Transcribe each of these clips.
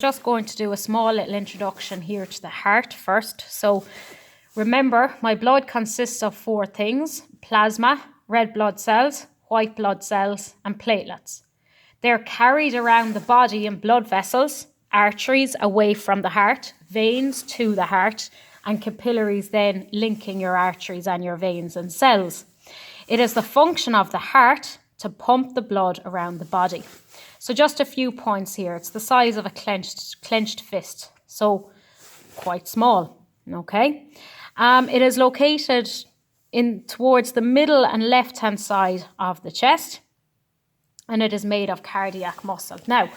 Just going to do a small little introduction here to the heart first. So remember, my blood consists of 4 things: plasma, red blood cells, white blood cells, and platelets. They're carried around the body in blood vessels, arteries away from the heart, veins to the heart, and capillaries then linking your arteries and your veins and cells. It is the function of the heart to pump the blood around the body. So just a few points here. It's the size of a clenched fist, so quite small, okay? It is located towards the middle and left-hand side of the chest, and it is made of cardiac muscle. Now,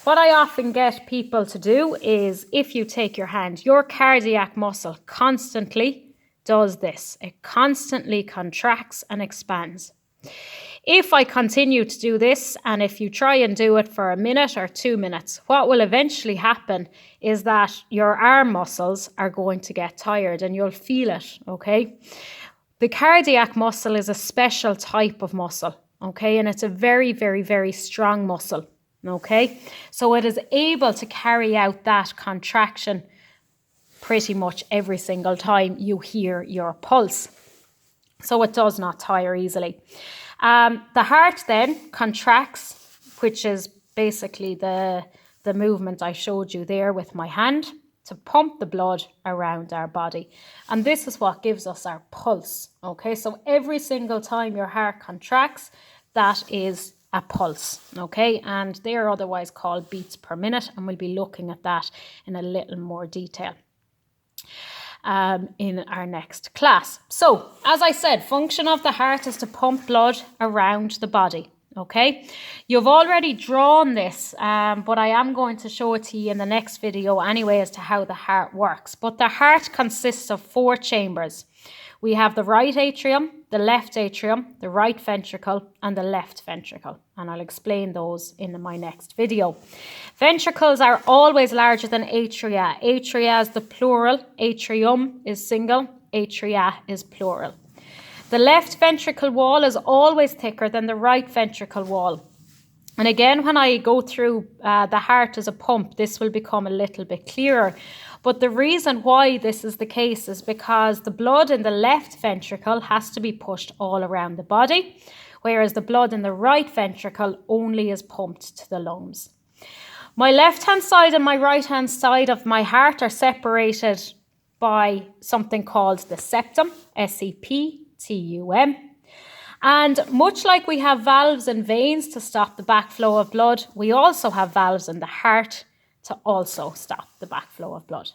what I often get people to do is, if you take your hand, your cardiac muscle constantly does this. It constantly contracts and expands. If I continue to do this, and if you try and do it for a minute or 2 minutes, what will eventually happen is that your arm muscles are going to get tired and you'll feel it, okay? The cardiac muscle is a special type of muscle, okay? And it's a very, very, very strong muscle, okay? So it is able to carry out that contraction pretty much every single time you hear your pulse. So it does not tire easily. The heart then contracts, which is basically the movement I showed you there with my hand, to pump the blood around our body. And this is what gives us our pulse, okay? So every single time your heart contracts, that is a pulse, okay? And they are otherwise called beats per minute, and we'll be looking at that in a little more detail in our next class. So, as I said, function of the heart is to pump blood around the body, okay? You've already drawn this, but I am going to show it to you in the next video anyway as to how the heart works. But the heart consists of 4 chambers. We have the right atrium, the left atrium, the right ventricle, and the left ventricle. And I'll explain those in my next video. Ventricles are always larger than atria. Atria is the plural. Atrium is single. Atria is plural. The left ventricle wall is always thicker than the right ventricle wall. And again, when I go through the heart as a pump, this will become a little bit clearer. But the reason why this is the case is because the blood in the left ventricle has to be pushed all around the body, whereas the blood in the right ventricle only is pumped to the lungs. My left-hand side and my right-hand side of my heart are separated by something called the septum, S-E-P-T-U-M. And much like we have valves and veins to stop the backflow of blood, we also have valves in the heart to also stop the backflow of blood.